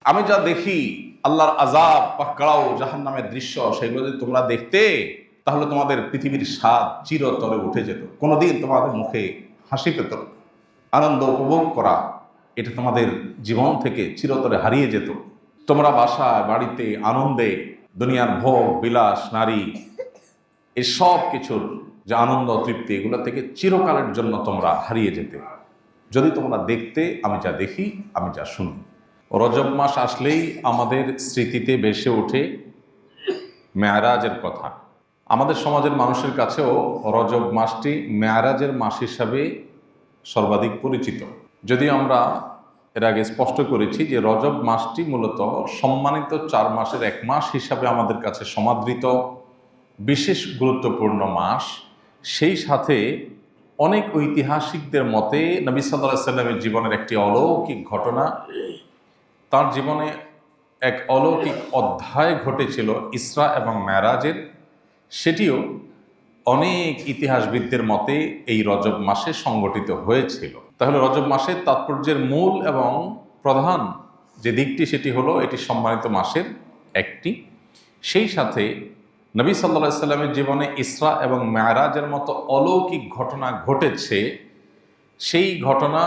আমি যা দেখি আল্লাহর আযাব, পাকড়াও, জাহান্নামের দৃশ্য, সেগুলো যদি তোমরা দেখতে, তাহলে তোমাদের পৃথিবীর স্বাদ চিরতরে উঠে যেত। কোনোদিন তোমাদের মুখে হাসি পেত না। আনন্দ উপভোগ করা এটা তোমাদের জীবন থেকে চিরতরে হারিয়ে যেত। তোমরা বাসায় বাড়িতে আনন্দে দুনিয়ার ভোগ বিলাস, নারী, এই সব কিছুর যে আনন্দ তৃপ্তি, এগুলো থেকে চিরকালের জন্য তোমরা হারিয়ে যেতে যদি তোমরা দেখতে আমি যা দেখি, আমি যা শুনি। রজব মাস আসলেই আমাদের স্মৃতিতে ভেসে ওঠে মেরাজের কথা। আমাদের সমাজের মানুষের কাছেও রজব মাসটি মেরাজের মাস হিসাবে সর্বাধিক পরিচিত। যদিও আমরা এর আগে স্পষ্ট করেছি যে রজব মাসটি মূলত সম্মানিত 4 মাসের এক মাস হিসাবে আমাদের কাছে সমাদৃত বিশেষ গুরুত্বপূর্ণ মাস। সেই সাথে অনেক ঐতিহাসিকদের মতে নবী সাল্লাল্লাহু আলাইহি সাল্লামের জীবনের একটি অলৌকিক ঘটনা, তার জীবনে এক অলৌকিক অধ্যায় ঘটেছিল ইসরা এবং মেরাজের, সেটিও অনেক ইতিহাসবিদদের মতে এই রজব মাসে সংগঠিত হয়েছিল। তাহলে রজব মাসের তাৎপর্যের মূল এবং প্রধান যে দিকটি, সেটি হলো এটি সম্মানিত মাসের একটি। সেই সাথে নবী সাল্লাল্লাহু আলাইহি সাল্লামের জীবনে ইসরা এবং মেরাজের মতো অলৌকিক ঘটনা ঘটেছে। সেই ঘটনা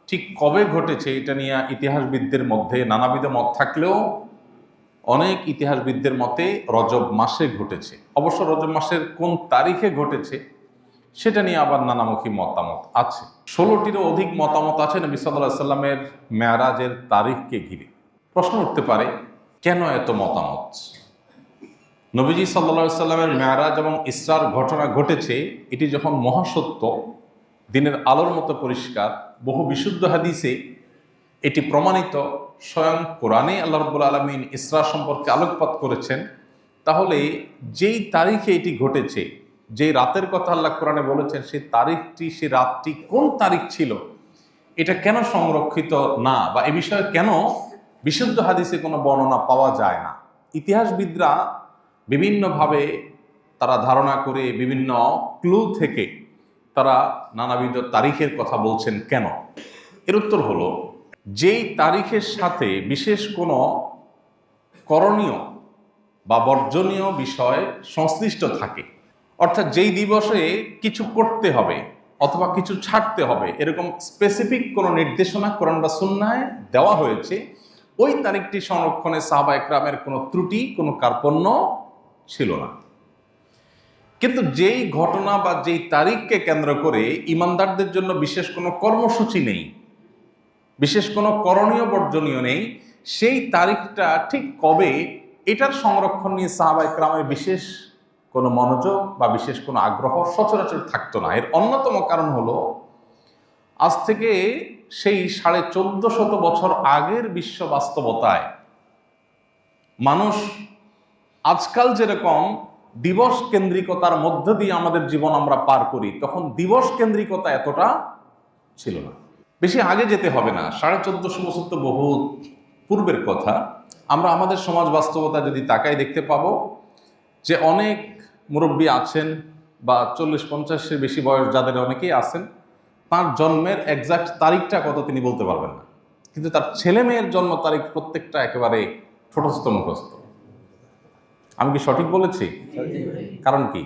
ঠিক কবে ঘটেছে এটা নিয়ে ইতিহাসবিদদের মধ্যে নানাবিধ মত থাকলেও অনেক ইতিহাসবিদদের মতে রজব মাসে ঘটেছে। অবশ্য রজব মাসের কোন তারিখে ঘটেছে সেটা নিয়ে আবার নানামুখী মতামত আছে। 16টিরও অধিক মতামত আছে নবী সাল্লাল্লাহু আলাইহি সাল্লামের মেরাজের তারিখকে ঘিরে। প্রশ্ন উঠতে পারে, কেন এত মতামত? নবীজি সাল্লাল্লাহু আলাইহি সাল্লামের মেরাজ এবং ইসরার ঘটনা ঘটেছে, এটি যখন মহাসত্য, দিনের আলোর মতো পরিষ্কার, বহু বিশুদ্ধ হাদিসে এটি প্রমাণিত, স্বয়ং কোরআনে আল্লাহ রাব্বুল আলামিন ইসরা সম্পর্কে আলোকপাত করেছেন, তাহলে যেই তারিখে এটি ঘটেছে, যে রাতের কথা আল্লাহ কোরআনে বলেছেন, সেই তারিখটি, সেই রাতটি কোন তারিখ ছিল, এটা কেন সংরক্ষিত না, বা এ বিষয়ে কেন বিশুদ্ধ হাদিসে কোনো বর্ণনা পাওয়া যায় না? ইতিহাসবিদরা বিভিন্নভাবে তারা ধারণা করে, বিভিন্ন ক্লু থেকে তারা নানাবিধ তারিখের কথা বলছেন। কেন? এর উত্তর হলো, যেই তারিখের সাথে বিশেষ কোনো করণীয় বা বর্জনীয় বিষয় সংশ্লিষ্ট থাকে, অর্থাৎ যেই দিবসে কিছু করতে হবে অথবা কিছু ছাড়তে হবে, এরকম স্পেসিফিক কোনো নির্দেশনা কোরআন বা সুন্নাহে দেওয়া হয়েছে, ওই তারিখটি সংরক্ষণে সাহাবা একরামের কোনো ত্রুটি, কোনো কার্পণ্য ছিল না। কিন্তু যেই ঘটনা বা যেই তারিখকে কেন্দ্র করে ইমানদারদের জন্য বিশেষ কোনো কর্মসূচি নেই, বিশেষ কোনো করণীয় বর্জনীয় নেই, সেই তারিখটা ঠিক কবে, এটার সংরক্ষণ নিয়ে সাহাবা একরামের বিশেষ কোনো মনোযোগ বা বিশেষ কোনো আগ্রহ সচরাচর থাকতো না। এর অন্যতম কারণ হলো, আজ থেকে সেই 1450 বছর আগের বিশ্ব বাস্তবতায় মানুষ আজকাল যেরকম দিবস কেন্দ্রিকতার মধ্য দিয়ে আমাদের জীবন আমরা পার করি, তখন দিবস কেন্দ্রিকতা এতটা ছিল না। বেশি আগে যেতে হবে না, 1450 বছর তো বহু পূর্বের কথা। আমরা আমাদের সমাজ বাস্তবতা যদি তাকাই, দেখতে পাবো যে অনেক মুরব্বী আছেন বা 40-50-এর বেশি বয়স যাদের অনেকেই আছেন, তার জন্মের এক্সাক্ট তারিখটা কত তিনি বলতে পারবেন না, কিন্তু তার ছেলে মেয়ের জন্ম তারিখ প্রত্যেকটা একেবারে ঠোঁটস্থ মুখস্থ। আমি কি সঠিক বলেছি? কারণ কি?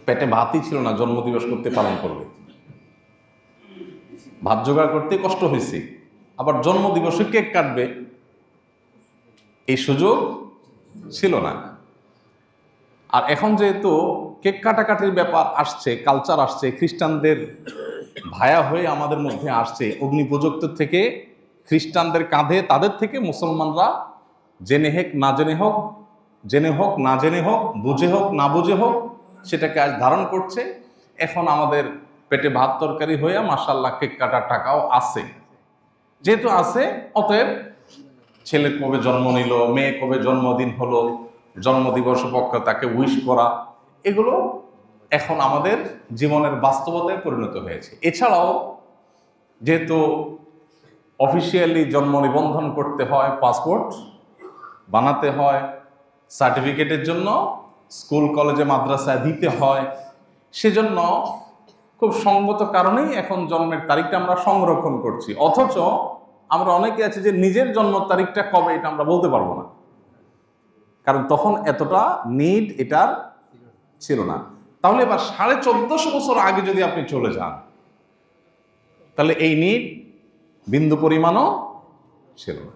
পেটে ভাতই ছিল না, জন্মদিবস করতে পালন করবে, ভাত জোগাড় করতে কষ্ট হয়েছে, আবার জন্মদিবসে কেক কাটবে, এই সুযোগ ছিল না। আর এখন যেহেতু কেক কাটাকাটির ব্যাপার আসছে, কালচার আসছে, খ্রিস্টানদের ভায়া হয়ে আমাদের মধ্যে আসছে, অগ্নিপূজকদের থেকে খ্রিস্টানদের কাঁধে, তাদের থেকে মুসলমানরা জেনে হোক না জেনে হোক, জেনে হোক না জেনে হোক, বুঝে হোক না বুঝে হোক, সেটাকে আজ ধারণ করছে। এখন আমাদের পেটে ভাত তরকারি হয়ে মাশাআল্লাহ কেক কাটার টাকাও আছে। যেহেতু আছে, অতএব ছেলে কবে জন্ম নিল, মেয়ে কবে জন্মদিন হলো, জন্মদিবস উপলক্ষে তাকে উইশ করা, এগুলো এখন আমাদের জীবনের বাস্তবতায় পরিণত হয়েছে। এছাড়াও যেহেতু অফিসিয়ালি জন্ম নিবন্ধন করতে হয়, পাসপোর্ট বানাতে হয়, সার্টিফিকেটের জন্য স্কুল কলেজে মাদ্রাসায় দিতে হয়, সেজন্য খুব সঙ্গত কারণেই এখন জন্মের তারিখটা আমরা সংরক্ষণ করছি, অথচ আমরা অনেকে আছে যে নিজের জন্ম তারিখটা কবে এটা আমরা বলতে পারবো না, কারণ তখন এতটা নিড এটার ছিল না। তাহলে এবার 1450 বছর আগে যদি আপনি চলে যান, তাহলে এই নিড বিন্দু পরিমাণও ছিল না।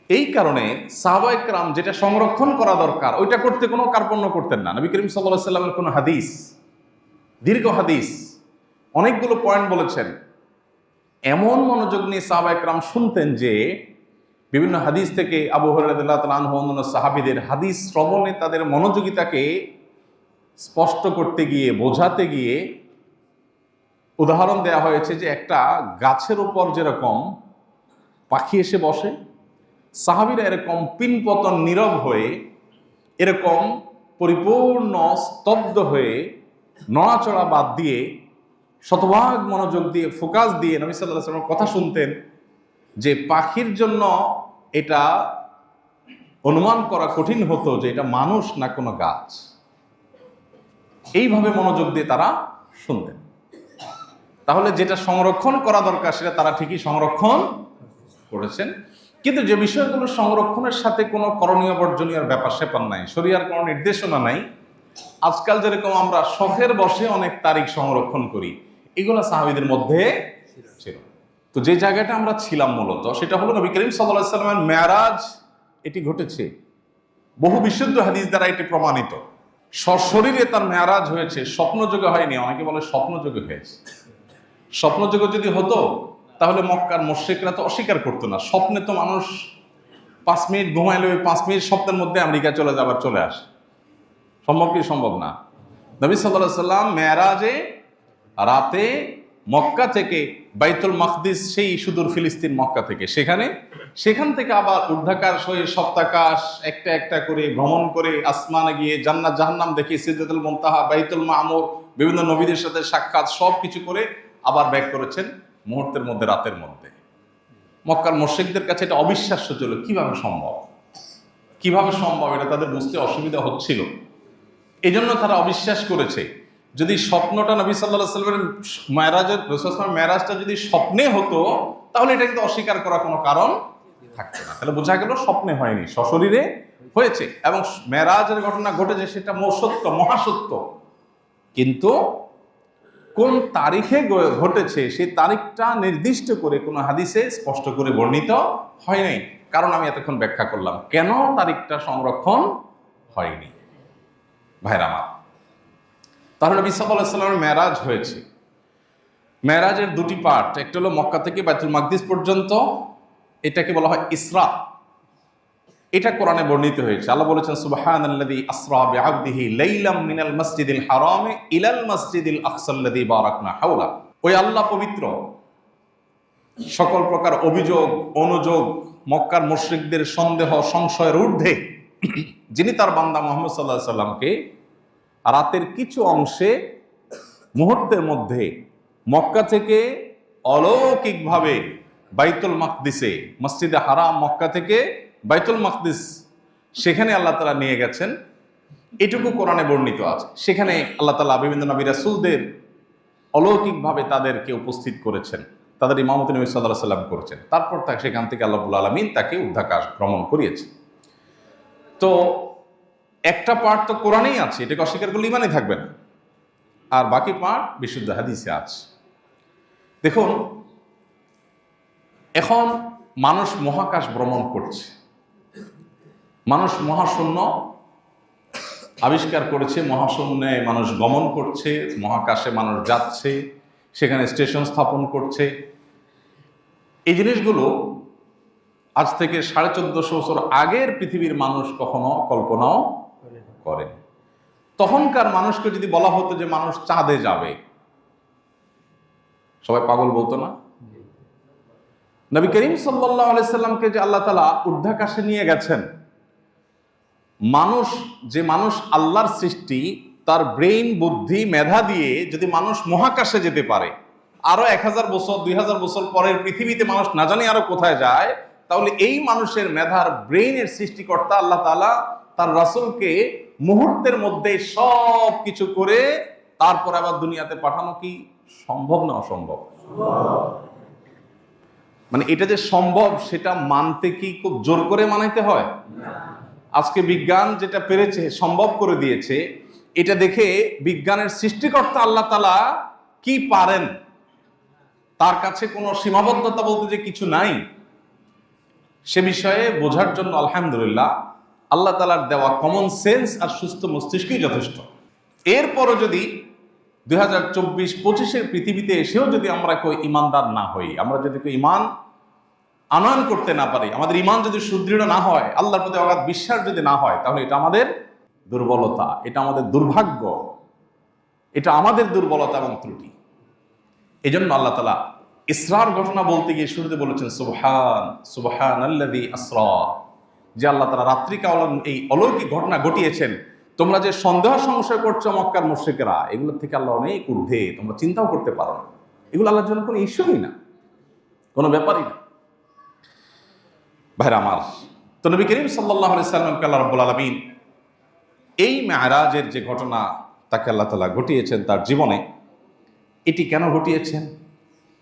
এই কারণে সাহাবায়ে কেরাম যেটা সংরক্ষণ করা দরকার ওইটা করতে কোনো কার্পণ্য করতেন না। নবী করিম সাল্লাল্লাহু আলাইহি সাল্লামের কোনো হাদিস, দীর্ঘ হাদিস, অনেকগুলো পয়েন্ট বলেছেন, এমন মনোযোগ নিয়ে সাহাবায়ে কেরাম শুনতেন যে বিভিন্ন হাদিস থেকে আবু হুরায়রা রাদিয়াল্লাহু তাআলা আনহু অন্যান্য সাহাবীদের হাদিস শ্রবণে তাদের মনোযোগিতাকে স্পষ্ট করতে গিয়ে, বোঝাতে গিয়ে উদাহরণ দেয়া হয়েছে যে একটা গাছের উপর যেরকম পাখি এসে বসে, সাহাবীরা এরকম পিনপতন নীরব হয়ে, এরকম পরিপূর্ণ স্তব্ধ হয়ে, নড়াচড়া বাদ দিয়ে, শতভাগ মনোযোগ দিয়ে, ফোকাস দিয়ে নবী সাল্লাল্লাহু আলাইহি ওয়াসাল্লামের কথা শুনতেন, যে পাখির জন্য এটা অনুমান করা কঠিন হতো যে এটা মানুষ না কোনো গাছ। এইভাবে মনোযোগ দিয়ে তারা শুনতেন। তাহলে যেটা সংরক্ষণ করা দরকার সেটা তারা ঠিকই সংরক্ষণ করেছেন, কিন্তু যে বিষয়গুলো সংরক্ষণের সাথে কোনো করণীয় বর্জনীয় ব্যাপার স্যাপার নাই, শরীয়তের কোনো নির্দেশনা নাই, আজকাল যেরকম আমরা শখের বসে অনেক তারিখ সংরক্ষণ করি, এগুলো সাহাবীদের মধ্যে ছিল। তো যে জায়গাটা আমরা ছিলাম মূলত সেটা হলো নবী করিম সাল্লাল্লাহু আলাইহি সাল্লামের মেরাজ। এটি ঘটেছে, বহু বিশুদ্ধ হাদিস দ্বারা এটি প্রমাণিত। সশরীরে তার মেরাজ হয়েছে, স্বপ্নযোগে হয়নি। অনেকে বলে স্বপ্নযোগে হয়েছে। স্বপ্নযোগে যদি হতো তাহলে মক্কার মুশরিকরা তো অস্বীকার করতো না। স্বপ্নে তো মানুষ 5 মিনিট ঘুমাইলে ওই 5 মিনিট স্বপ্নের মধ্যে আমেরিকা চলে যাবার চলে আসে। সম্ভব কি? সম্ভব না। নবী সাল্লাল্লাহু আলাইহি সাল্লাম মেরাজে রাতে মক্কা থেকে বাইতুল মাকদিস, সেই সুদূর ফিলিস্তিন মক্কা থেকে, সেখান থেকে আবার ঊর্ধ্বাকাশ হয়ে সপ্তাকাশ একটা একটা করে ভ্রমণ করে আসমানে গিয়ে জান্নাত জাহান্নাম দেখে, সিদরাতুল মুনতাহা, বাইতুল মামুর, বিভিন্ন নবীদের সাথে সাক্ষাৎ, সব কিছু করে আবার ব্যাক করেছেন মুহূর্তের মধ্যে, রাতের মধ্যে। মক্কার মুশরিকদের কাছে এটা অবিশ্বাস্য ছিল। কিভাবে সম্ভব এটা তাদের বুঝতে অসুবিধা হচ্ছিল। এই জন্য তারা অবিশ্বাস করেছে। যদি স্বপ্নটা নবী সাল্লাল্লাহু আলাইহি ওয়াসাল্লামের মেরাজের, রাসূল সাল্লাল্লাহু আলাইহি ওয়াসাল্লামের মেরাজটা যদি স্বপ্নে হতো তাহলে এটা কিন্তু অস্বীকার করার কোনো কারণ থাকতো না। তাহলে বোঝা গেল স্বপ্নে হয়নি, সশরীরে হয়েছে, এবং মেরাজের ঘটনা ঘটেছে সেটা সত্য, মহাসত্য। কিন্তু কোন তারিখে ঘটেছে সেই তারিখটা নির্দিষ্ট করে কোনো হাদিসে স্পষ্ট করে বর্ণিত হয় নাই। কারণ আমি এতক্ষণ ব্যাখ্যা করলাম কেন তারিখটা সংরক্ষণ হয়নি। ভাইরা আমার, তাহলে নবী সাল্লাল্লাহু আলাইহি ওয়াসাল্লামের মেরাজ হয়েছে। মেরাজের দুটি পার্ট, একটা হলো মক্কা থেকে বাইতুল মাকদিস পর্যন্ত, এটাকে বলা হয় ইসরা। এটা কোরআনে বর্ণিত হয়েছে। আল্লাহ বলেছেন সুবহানাল্লাযী আসরা বিআবদিহি লাইলাম মিনাল মাসজিদিল হারামি ইলাল মাসজিদিল আকসাল্লাযী বারাকনা হাওলা। ওই আল্লাহ পবিত্র, সকল প্রকার অভিযোগ অনুযোগ, মক্কার মুশরিকদের সন্দেহ সংশয়ের ঊর্ধ্বে, যিনি তার বান্দা মুহাম্মদ সাল্লাল্লাহু আলাইহি সাল্লামকে রাতের কিছু অংশে, মুহূর্তের মধ্যে মক্কা থেকে অলৌকিকভাবে বাইতুল মাকদিসে, মসজিদে হারাম মক্কা থেকে বাইতুল মাকদিস, সেখানে আল্লাহ তাআলা নিয়ে গেছেন। এটুকু কোরআনে বর্ণিত আছে। সেখানে আল্লাহ তাআলা বিভিন্ন নবী রাসূলদের অলৌকিকভাবে তাদেরকে উপস্থিত করেছেন, তাদের ইমামতি নবী সাল্লাল্লাহু আলাইহি সাল্লাম করেছেন। তারপর সেখান থেকে আল্লাহ রাব্বুল আলামিন তাকে ঊর্ধ্বাকাশ ভ্রমণ করিয়েছে। তো একটা পার্ট তো কোরআনেই আছে, এটাকে অস্বীকার করলে ইমানই থাকবে না, আর বাকি পার্ট বিশুদ্ধ হাদিসে আছে। দেখুন, এখন মানুষ মহাকাশ ভ্রমণ করছে, মানুষ মহাশূন্য আবিষ্কার করেছে, মহাশূন্যে মানুষ গমন করছে, মহাকাশে মানুষ যাচ্ছে, সেখানে স্টেশন স্থাপন করছে। এই জিনিসগুলো আজ থেকে 1450 বছর আগের পৃথিবীর মানুষ কখনো কল্পনাও করেন। তখনকার মানুষকে যদি বলা হতো যে মানুষ চাঁদে যাবে, সবাই পাগল বলতো না? নবী করিম সাল্লাল্লাহু আলাইহি সাল্লামকে যে আল্লাহ তাআলা ঊর্ধ্বাকাশে নিয়ে গেছেন, মানুষ আল্লাহর সৃষ্টি, তার ব্রেইন, বুদ্ধি, মেধা দিয়ে যদি মানুষ মহাকাশে যেতে পারে, আরো 1000 বছর 2000 বছর পরের পৃথিবীতে মানুষ না জানি আরো কোথায় যায়, তাহলে এই মানুষের মেধার, ব্রেইনের সৃষ্টিকর্তা আল্লাহ তাআলা তার রাসূলকে মুহূর্তের মধ্যে সব কিছু করে তারপরে আবার দুনিয়াতে পাঠানো কি সম্ভব না অসম্ভব? মানে এটা যে সম্ভব সেটা মানতে কি খুব জোর করে মানাইতে হয়? আজকে বিজ্ঞান যেটা পেরেছে, সম্ভব করে দিয়েছে, এটা দেখে বিজ্ঞানের সৃষ্টিকর্তা আল্লাহ তাআলা কি পারেন, তার কাছে কোনো সীমাবদ্ধতা বলতে যে কিছু নাই, সে বিষয়ে বোঝার জন্য আলহামদুলিল্লাহ আল্লাহ তাআলার দেওয়া কমন সেন্স আর সুস্থ মস্তিষ্কই যথেষ্ট। এরপরও যদি 2024-25 পৃথিবীতে এসেও যদি আমরা কেউ ইমানদার না হই, আমরা যদি কেউ ইমান আনয়ন করতে না পারি, আমাদের ইমান যদি সুদৃঢ় না হয়, আল্লাহর প্রতি অগাধ বিশ্বাস যদি না হয়, তাহলে এটা আমাদের দুর্বলতা, এটা আমাদের দুর্ভাগ্য, এটা আমাদের দুর্বলতা এবং ত্রুটি। এই জন্য আল্লাহ তাআলা ইসরার ঘটনা বলতে গিয়ে শুরুতে বলেছেন সুবহানাল্লাযী আসরা, যে আল্লাহ তাআলা রাত্রিকালীন এই অলৌকিক ঘটনা ঘটিয়েছেন। তোমরা যে সন্দেহ সংশয় করছো মক্কার মুশরিকেরা, এগুলো থেকে আল্লাহ অনেক ঊর্ধ্বে, তোমরা চিন্তাও করতে পারো না। এগুলো আল্লাহর জন্য কোনো ইস্যুই না, কোনো ব্যাপারই না। ভাইরা আমার, তো নবী করিম সাল্লাল্লাহু আলাইহি সাল্লামকে আল্লাহ রাব্বুল আলামিন এই মেরাজের যে ঘটনা তাকে আল্লাহ তাআলা ঘটিয়েছেন তার জীবনে, এটি কেন ঘটিয়েছেন?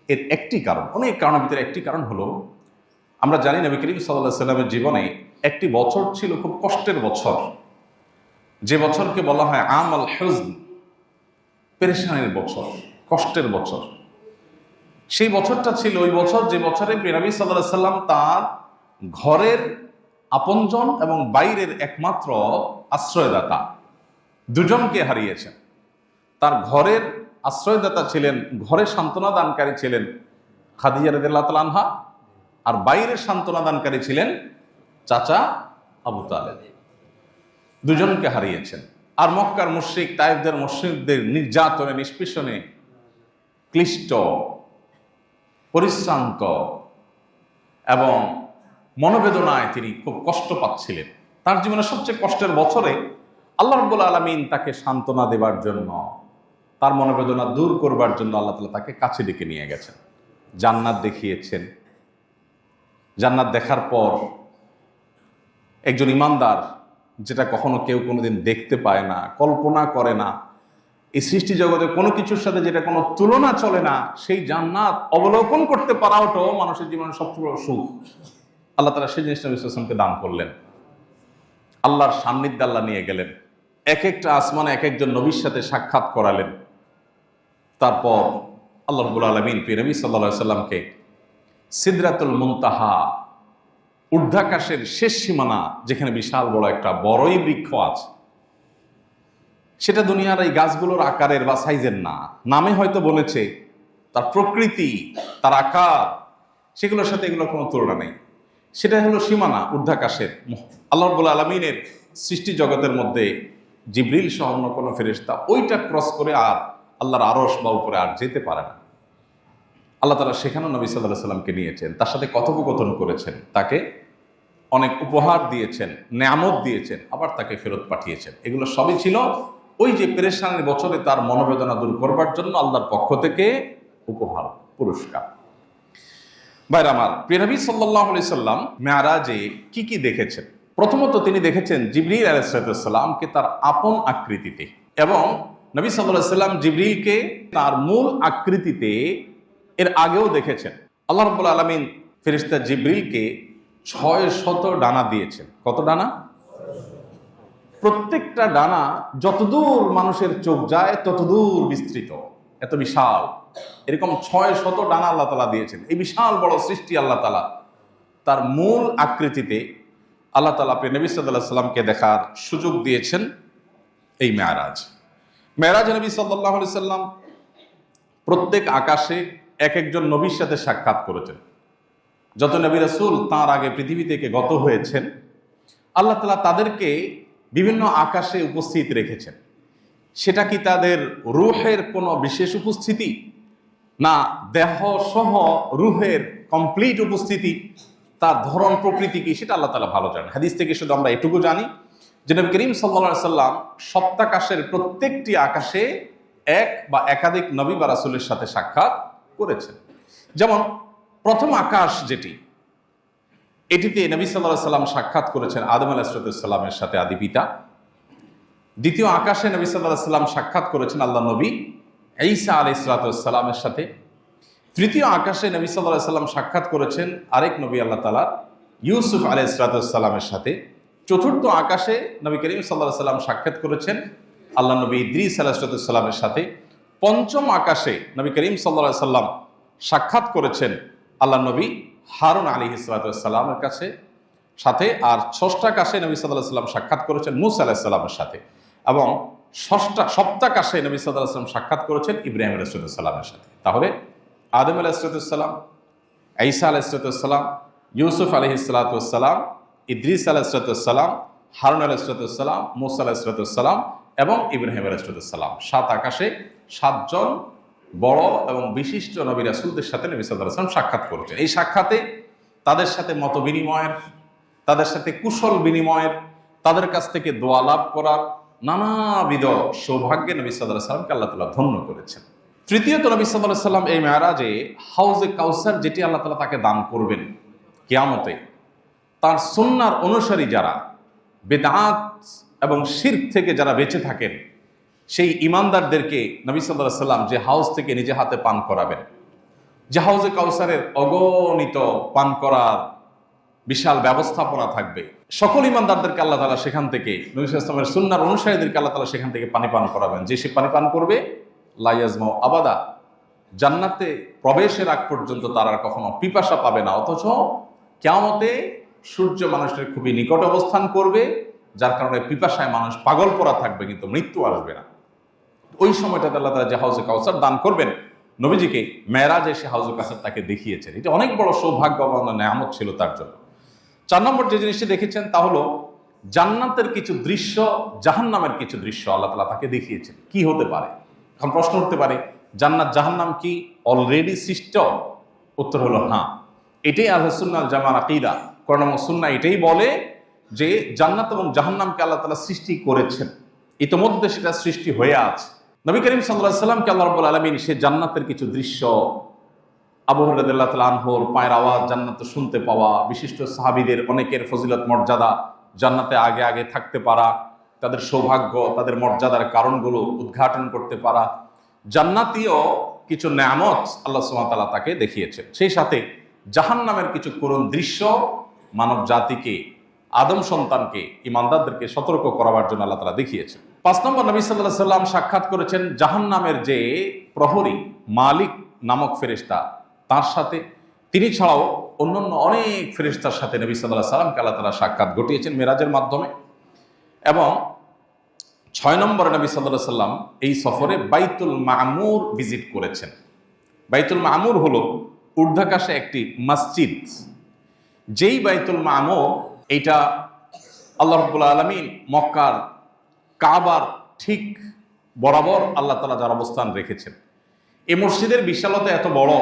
এর একটি কারণ, অনেক কারণের ভিতরে একটি কারণ হলো, আমরা জানি নবী করিম সাল্লাল্লাহু আলাইহি সাল্লামের জীবনে একটি বছর ছিল খুব কষ্টের বছর, যে বছরকে বলা হয় আমাল হুজন, পেরেশানির বছর, কষ্টের বছর। সেই বছরটা ছিল ওই বছর যে বছরে নবী সাল্লাল্লাহু আলাইহি সাল্লাম তার ঘরের আপনজন এবং বাইরের একমাত্র আশ্রয়দাতা দুজনকে হারিয়েছেন। তার ঘরের আশ্রয়দাতা ছিলেন, ঘরে সান্ত্বনা দানকারী ছিলেন খাদিজা রাদিয়াল্লাহু তাআলা আনহা, আর বাইরের সান্ত্বনা দানকারী ছিলেন চাচা আবু তালেব। দুজনকে হারিয়েছেন। আর মক্কার মুশরিক তায়েফদের মুশরিকদের নির্যাতনে, নিষ্পেষণে ক্লিষ্ট, পরিশ্রান্ত এবং মনোবেদনায় তিনি খুব কষ্ট পাচ্ছিলেন। তার জীবনের সবচেয়ে কষ্টের বছরে আল্লাহ রাব্বুল আলামিন তাকে সান্ত্বনা দেবার জন্য, তার মনোবেদনা দূর করবার জন্য আল্লাহ তাআলা তাকে কাছে ডেকে নিয়ে গেছেন, জান্নাত দেখিয়েছেন। জান্নাত দেখার পর একজন ইমানদার, যেটা কখনো কেউ কোনোদিন দেখতে পায় না, কল্পনা করে না, এই সৃষ্টি জগতে কোনো কিছুর সাথে যেটা কোনো তুলনা চলে না, সেই জান্নাত অবলোকন করতে পারাটাও মানুষের জীবনের সবচেয়ে বড় সুখ। আল্লাহ তাআলা সেই জিনিসটা নবী সাল্লাল্লাহু আলাইহি ওয়াসাল্লামকে দান করলেন। আল্লাহর সান্নিধ্যে আল্লাহ নিয়ে গেলেন, এক একটা আসমানে এক একজন নবীর সাথে সাক্ষাৎ করালেন। তারপর আল্লাহ রাব্বুল আলামিন নবী সাল্লাল্লাহু আলাইহি ওয়াসাল্লামকে সিদরাতুল মুনতাহা, ঊর্ধ্বাকাশের শেষ সীমানা, যেখানে বিশাল বড় একটা বড়ই বৃক্ষ আছে, সেটা দুনিয়ার এই গাছগুলোর আকারের বা সাইজের না, নামে হয়তো বলেছে, তার প্রকৃতি, তার আকার, সেগুলোর সাথে এগুলোর কোনো তুলনা নেই। সেটা হলো সীমানা ঊর্ধ্বাকাশের। আল্লাহ রাব্বুল আলামিনের সৃষ্টি জগতের মধ্যে জিবরিল সহ অন্য কোনো ফেরেশতা ওইটা ক্রস করে আর আল্লাহর আরশ বা উপরে আর যেতে পারে না। আল্লাহ তাআলা সেখানে নবী সাল্লাল্লাহু আলাইহি ওয়াসাল্লামকে নিয়েছেন, তার সাথে কথোপকথন করেছেন, তাকে অনেক উপহার দিয়েছেন, নেয়ামত দিয়েছেন, আবার তাকে ফেরত পাঠিয়েছেন। এগুলো সবই ছিল ওই যে পেরেশানির বছরে তার মনোবেদনা দূর করবার জন্য আল্লাহর পক্ষ থেকে উপহার, পুরস্কার। ভাইরা আমার, প্রিয় নবী সাল্লাল্লাহু আলাইহি সাল্লাম মেরাজে কি কি দেখেছেন? প্রথমত তিনি দেখেছেন জিবরিল আলাইহিস সালামকে তার আপন আকৃতিতে, এবং নবী সাল্লাল্লাহু আলাইহি সাল্লাম জিবরিলকে তার মূল আকৃতিতে এর আগেও দেখেছেন। আল্লাহ রাব্বুল আলামিন ফেরেশতা জিবরিলকে 600 ডানা দিয়েছেন। কত ডানা? প্রত্যেকটা ডানা যতদূর মানুষের চোখ যায় ততদূর বিস্তৃত, এত বিশাল। এরকম 600 ডানা আল্লাহ তাআলা দিয়েছেন। এই বিশাল বড় সৃষ্টি আল্লাহ তাআলা তার মূল আকৃতিতে আল্লাহ তাআলা নবী সাল্লাল্লাহু আলাইহি সাল্লামকে দেখার সুযোগ দিয়েছেন এই মেরাজ। মেরাজে নবী সাল্লাল্লাহু আলাইহি সাল্লাম প্রত্যেক আকাশে এক একজন নবীর সাথে সাক্ষাৎ করেছেন। যত নবী রাসূল তাঁর আগে পৃথিবী থেকে গত হয়েছেন, আল্লাহ তাআলা তাদেরকে বিভিন্ন আকাশে উপস্থিত রেখেছেন। সেটা কি তাদের রূহের কোনো বিশেষ উপস্থিতি, না দেহ সহ রূহের কমপ্লিট উপস্থিতি, তার ধরন প্রকৃতি কি, সেটা আল্লাহ তাআলা ভালো জানেন। হাদিস থেকে শুধু আমরা এটুকু জানি যে নবী করিম সাল্লাল্লাহু আলাইহি সাল্লাম সপ্তাকাশের প্রত্যেকটি আকাশে এক বা একাধিক নবী বা রাসূলের সাথে সাক্ষাৎ করেছেন। যেমন প্রথম আকাশ যেটি, এটিতে নবী সাল্লাল্লাহু আলাইহি সাল্লাম সাক্ষাৎ করেছেন আদম আলাইহিস সালামের সাথে, আদি পিতা। দ্বিতীয় আকাশে নবী সাল্লাল্লাহু আলাইহি ওয়াসাল্লাম সাক্ষাৎ করেছেন আল্লাহ নবী ঈসা আলাইহিস সালামের সাথে। তৃতীয় আকাশে নবী সাল্লাল্লাহু আলাইহি ওয়াসাল্লাম সাক্ষাৎ করেছেন আরেক নবী আল্লাহ তাআলা ইউসুফ আলাইহিস সালামের সাথে। চতুর্থ আকাশে নবী করিম সাল্লাল্লাহু আলাইহি ওয়াসাল্লাম সাক্ষাৎ করেছেন আল্লাহ নবী ইদ্রিস আলাইহিস সালামের সাথে। পঞ্চম আকাশে নবী করিম সাল্লাল্লাহু আলাইহি ওয়াসাল্লাম সাক্ষাৎ করেছেন আল্লাহ নবী হারুন আলাইহিস সালামের কাছে সাথে। আর ষষ্ঠ আকাশে নবী সাল্লাল্লাহু আলাইহি ওয়াসাল্লাম সাক্ষাৎ করেছেন মূসা আলাইহিস সালামের সাথে। এবং সপ্তাকাশে নবী সাল্লাল্লাহু আলাইহি ওয়াসাল্লাম সাক্ষাৎ করেছেন ইব্রাহিম আলাইহিস সালামের সাথে। তাহলে আদম আলাইহিস সালাম, ঈসা আলাইহিস সালাম, ইউসুফ আলাইহিস সালাম, ইদ্রিস আলাইহিস সালাম, হারুন আলাইহিস সালাম, মূসা আলাইহিস সালাম এবং ইব্রাহিম আলাইহিস সালাম। সাত আকাশে সাতজন বড় এবং বিশিষ্ট নবী রাসূলদের সাথে নবী সাল্লাল্লাহু আলাইহি ওয়াসাল্লাম সাক্ষাৎ করেছেন। এই সাক্ষাতে তাদের সাথে মত বিনিময়ের, তাদের সাথে কুশল বিনিময়ের, তাদের কাছ থেকে দোয়া লাভ করার নানাবিধ সৌভাগ্যে নবী সাল্লাল্লাহু আলাইহি ওয়াসাল্লামকে আল্লাহ তাআলা ধন্য করেছেন। তৃতীয়ত নবী সাল্লাল্লাহু আলাইহি ওয়াসাল্লাম এই মেরাজে হাউজে কাউসার যেটি আল্লাহ তাআলা তাকে দান করবেন কিয়ামতে, তার সুন্নাহর অনুসারী যারা বিদআত এবং শিরক থেকে যারা বেঁচে থাকেন সেই ঈমানদারদেরকে নবী সাল্লাল্লাহু আলাইহি ওয়াসাল্লাম যে হাউজ থেকে নিজে হাতে পান করাবেন, যে হাউজে কাউসারের অগণিত পান করার বিশাল ব্যবস্থাপনা থাকবে। সকল ঈমানদারদেরকে আল্লাহ তাআলা সেখান থেকে, নবী সাল্লাল্লাহু আলাইহি ওয়াসাল্লামের সুন্নাহর অনুসারীদেরকে আল্লাহ তাআলা সেখান থেকে পানি পান করাবেন। যে সে পানি পান করবে লা ইয়াজমাউ আবাদা, জান্নাতে প্রবেশের আগ পর্যন্ত তার আর কখনো পিপাসা পাবে না। অথচ কিয়ামতে সূর্য মানুষের খুবই নিকট অবস্থান করবে, যার কারণে পিপাসায় মানুষ পাগল পড়া থাকবে, কিন্তু মৃত্যু আসবে না। ওই সময়টাতে আল্লাহ তাআলা যে হাউজে কাউসার দান করবেন নবীজিকে, মেরাজে সে হাউজে কাউসার তাকে দেখিয়েছেন। এটা অনেক বড় সৌভাগ্য এবং নেয়ামত ছিল তার জন্য। 4 নম্বর যে জিনিসটি দেখেছেন তা হলো জান্নাতের কিছু দৃশ্য, জাহান্নামের কিছু দৃশ্য আল্লাহ তাআলা তাকে দেখিয়েছেন। কি হতে পারে? এখন প্রশ্ন উঠতে পারে, জান্নাত জাহান্নাম কি অলরেডি সৃষ্ট? উত্তর হলো হ্যাঁ। এটাই আহলুস সুন্নাহ ওয়াল জামাআর আকীদা। কোরআন এবং সুন্নাহ এটাই বলে যে জান্নাত এবং জাহান্নামকে আল্লাহ তাআলা সৃষ্টি করেছেন, ইতোমধ্যে সেটা সৃষ্টি হয়ে আছে। নবী করিম সাল্লাল্লাহু আলাইহি ওয়াসাল্লামকে আল্লাহ রাব্বুল আলামিন সে জান্নাতের কিছু দৃশ্য, আবু হুরায়রা রাদিয়াল্লাহু তাআলা আনহুর পায়ের আওয়াজ জান্নাতে শুনতে পাওয়া, বিশিষ্ট সাহাবীদের অনেকের ফজিলত মর্যাদা, জান্নাতে আগে আগে থাকতে পারা, তাদের সৌভাগ্য, তাদের মর্যাদার কারণগুলো উদ্ঘাটন করতে পারা, জান্নাতীয় কিছু নেয়ামত আল্লাহ সুবহানাহু ওয়া তাআলা তাকে দেখিয়েছেন। সেই সাথে জাহান্নামের কিছু করুণ দৃশ্য মানব জাতিকে, আদম সন্তানকে, ঈমানদারদেরকে সতর্ক করার জন্য আল্লাহ তাআলা দেখিয়েছেন। 5 নম্বর, নবী সাল্লাল্লাহু আলাইহি ওয়াসাল্লাম সাক্ষাৎ করেছেন জাহান্নামের যে প্রহরী মালিক নামক ফেরেশতা, তার সাথে। তিনি ছাড়াও অন্যান্য অনেক ফেরেশতার সাথে নবী সাল্লাল্লাহু আলাইহি ওয়াসাল্লামকে আল্লাহ তাআলা সাক্ষাৎ ঘটিয়েছেন মেরাজের মাধ্যমে। এবং 6 নম্বরে নবী সাল্লাল্লাহু আলাইহি ওয়াসাল্লাম এই সফরে বাইতুল মামুর ভিজিট করেছেন। বাইতুল মামুর হলো ঊর্ধ্বাকাশে একটি মসজিদ। যেই বাইতুল মামুর, এইটা আল্লাহ রাব্বুল আলামিন মক্কার কাবার ঠিক বরাবর আল্লাহ তাআলা যার অবস্থান রেখেছেন। এই মসজিদের বিশালতা এত বড়,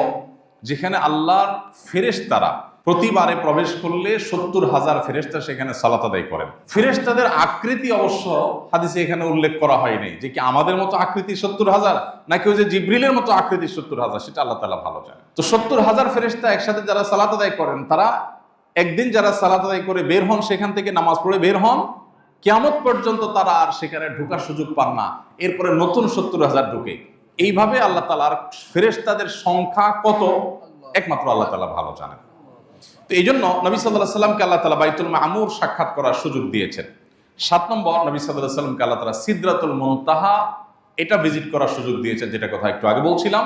যেখানে আল্লাহর ফেরেশতারা প্রতিবারে প্রবেশ করলে 70,000 ফেরেশতা সেখানে সালাত আদায় করেন। ফেরেশতাদের আকৃতি অবশ্য হাদিসে এখানে উল্লেখ করা হয়নি যে কি আমাদের মতো আকৃতি 70,000 নাকি ওই যে জিবরিলের মতো আকৃতি 70,000, সেটা আল্লাহ তাআলা ভালো জানেন। তো 70,000 ফেরেশতা একসাথে যারা সালাত আদায় করেন, তারা একদিন যারা সালাত আদায় করে বের হন, সেখান থেকে নামাজ পড়ে বের হন, কিয়ামত পর্যন্ত তারা আর সেখানে ঢোকার সুযোগ পান না। এরপরে নতুন 70,000 ঢুকে। এইভাবে আল্লাহ তাআলার ফেরেশতাদের সংখ্যা কত একমাত্র আল্লাহ তাআলা ভালো জানেন। তো এই জন্য নবী সাল্লাল্লাহু আলাইহি ওয়াসাল্লামকে আল্লাহ তাআলা বাইতুল মামুর সাক্ষাৎ করার সুযোগ দিয়েছেন। 7 নম্বর, নবী সাল্লাল্লাহু আলাইহি ওয়াসাল্লামকে আল্লাহ তাআলা সিদরাতুল মুনতাহা এটা ভিজিট করার সুযোগ দিয়েছেন, যেটা কথা একটু আগে বলছিলাম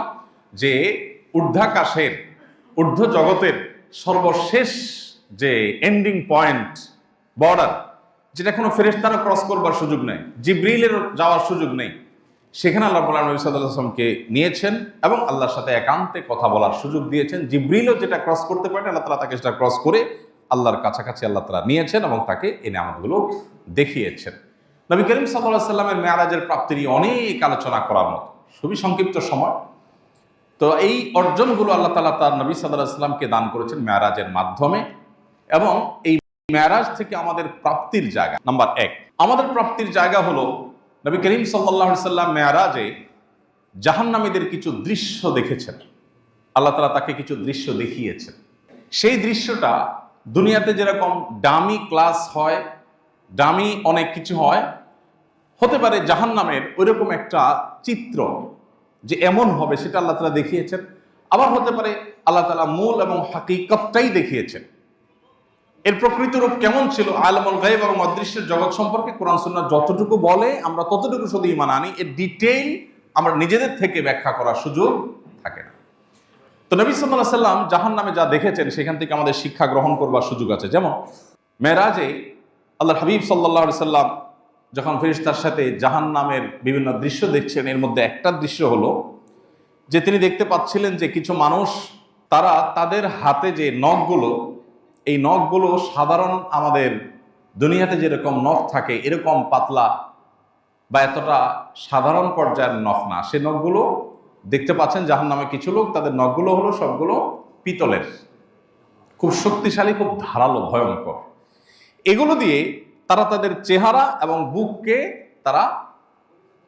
যে ঊর্ধ্বাকাশের, ঊর্ধ্ব জগতের সর্বশেষ যে এন্ডিং পয়েন্ট, বর্ডার, যেটা কোনো ফেরেশতারও ক্রস করবার সুযোগ নেই, জিবরিলের যাওয়ার সুযোগ নেই, সেখানে আল্লাহ রাব্বুল আলামিন নবী সাল্লাল্লাহু আলাইহি ওয়াসাল্লামকে নিয়েছেন এবং আল্লাহর সাথে একান্তে কথা বলার সুযোগ দিয়েছেন। জিবরিলও যেটা ক্রস করতে পারেন, আল্লাহ তাআলা তাকে সেটা ক্রস করে আল্লাহর কাছাকাছি আল্লাহ তাআলা নিয়েছেন এবং তাকে এই নিয়ামতগুলো দেখিয়েছেন। নবী করিম সাল্লাল্লাহু আলাইহি ওয়াসাল্লামের মেরাজের প্রাপ্তির অনেক আলোচনা করার মতো, খুবই সংক্ষিপ্ত সময়। তো এই অর্জনগুলো আল্লাহ তাআলা তার নবী সাল্লাল্লাহু আলাইহি ওয়াসাল্লামকে দান করেছেন মেরাজের মাধ্যমে। এবং এই মেরাজ থেকে আমাদের প্রাপ্তির জায়গা, নাম্বার 1, আমাদের প্রাপ্তির জায়গা হলো নবী করিম সাল্লাল্লাহু আলাইহি ওয়াসাল্লাম মেরাজে জাহান্নামীদের কিছু দৃশ্য দেখেছেন। আল্লাহ তাআলা তাকে কিছু দৃশ্য দেখিয়েছেন। সেই দৃশ্যটা দুনিয়াতে যেরকম ডামি ক্লাস হয়, ডামি অনেক কিছু হয়, হতে পারে জাহান্নামের ওইরকম একটা চিত্র যে এমন হবে সেটা আল্লাহ তাআলা দেখিয়েছেন, আবার হতে পারে আল্লাহ তাআলা মূল এবং হাকিকতটাই দেখিয়েছেন। এর প্রকৃত রূপ কেমন ছিল, আলমুল গায়ব এবং অদৃশ্যের জগৎ সম্পর্কে কোরআন সুন্নাহ যতটুকু বলে আমরা ততটুকু শুধু ঈমান আনি, এর ডিটেইল আমরা নিজেদের থেকে ব্যাখ্যা করার সুযোগ থাকে না। তো নবী সাল্লাল্লাহু আলাইহি সাল্লাম জাহান্নামে যা দেখেছেন সেখান থেকে আমাদের শিক্ষা গ্রহণ করবার সুযোগ আছে। যেমন মেরাজে আল্লাহর হাবিব সাল্লাল্লাহু আলাইহি সাল্লাম যখন ফেরেশতার সাথে জাহান্নামের বিভিন্ন দৃশ্য দেখছেন, এর মধ্যে একটা দৃশ্য হলো যে তিনি দেখতে পাচ্ছিলেন যে কিছু মানুষ তারা তাদের হাতে যে নখগুলো, এই নখগুলো সাধারণ আমাদের দুনিয়াতে যেরকম নখ থাকে এরকম পাতলা বা এতটা সাধারণ পর্যায়ের নখ না, সে নখগুলো দেখতে পাচ্ছেন জাহান্নামে কিছু লোক তাদের নখগুলো হলো সবগুলো পিতলের, খুব শক্তিশালী, খুব ধারালো, ভয়ঙ্কর। এগুলো দিয়ে তারা তাদের চেহারা এবং বুককে তারা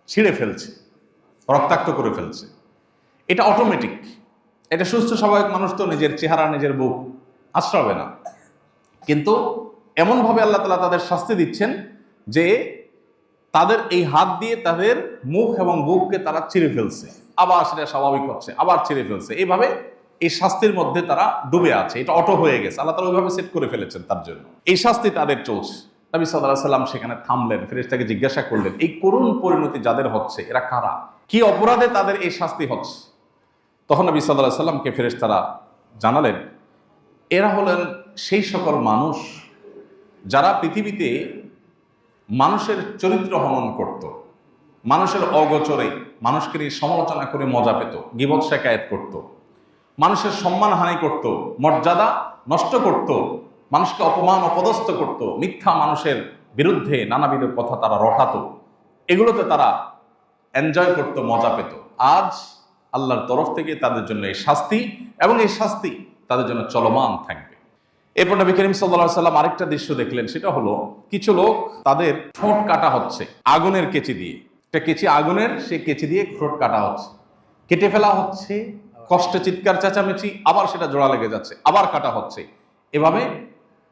ছিঁড়ে ফেলছে, রক্তাক্ত করে ফেলছে। এটা অটোমেটিক, এটা সুস্থ স্বাভাবিক মানুষ তো নিজের চেহারা নিজের বুক আশ্রাবে না, কিন্তু এমনভাবে আল্লাহ তাআলা তাদের শাস্তি দিচ্ছেন যে তাদের এই হাত দিয়ে তাদের মুখ এবং বুককে তারা ছিঁড়ে ফেলছে, আবার সেটা স্বাভাবিক হচ্ছে, আবার ছিঁড়ে ফেলছে। এইভাবে এই শাস্তির মধ্যে তারা ডুবে আছে, এটা অটো হয়ে গেছে, আল্লাহ তাআলা ওইভাবে সেট করে ফেলেছেন তার জন্য। এই শাস্তি তাদের চলছে। নবী সাল্লাল্লাহু আলাইহি সাল্লাম সেখানে থামলেন, ফেরেশতাকে জিজ্ঞাসা করলেন, এই করুণ পরিণতি যাদের হচ্ছে এরা কারা, কি অপরাধে তাদের এই শাস্তি হচ্ছে? তখন নবী সাল্লাল্লাহু আলাইহি সাল্লামকে ফেরেশতারা জানালেন, এরা হলেন সেই সকল মানুষ যারা পৃথিবীতে মানুষের চরিত্র হনন করত, মানুষের অগোচরে মানুষকে নিয়ে সমালোচনা করে মজা পেত, গীবত শিকায়েত করত, মানুষের সম্মানহানি করত, মর্যাদা নষ্ট করত, মানুষকে অপমান অপদস্থ করত, মিথ্যা মানুষের বিরুদ্ধে নানাবিধ কথা তারা রটাতো, এগুলোতে তারা এনজয় করত, মজা পেত। আজ আল্লাহর তরফ থেকে তাদের জন্য এই শাস্তি, এবং এই শাস্তি তাদের জন্য চলমান থাকবে। এরপর নবী করিম সাল্লাল্লাহু আলাইহি সাল্লাম আরেকটা দৃশ্য দেখলেন, সেটা হলো কিছু লোক তাদের ঠোঁট কাটা হচ্ছে আগুনের কেচি দিয়ে, একটা কেচি আগুনের, সেই কেচি দিয়ে ঠোঁট কাটা হচ্ছে, কেটে ফেলা হচ্ছে, কষ্টে চিৎকার চেঁচামেচি, আবার সেটা জোড়া লেগে যাচ্ছে, আবার কাটা হচ্ছে, এভাবে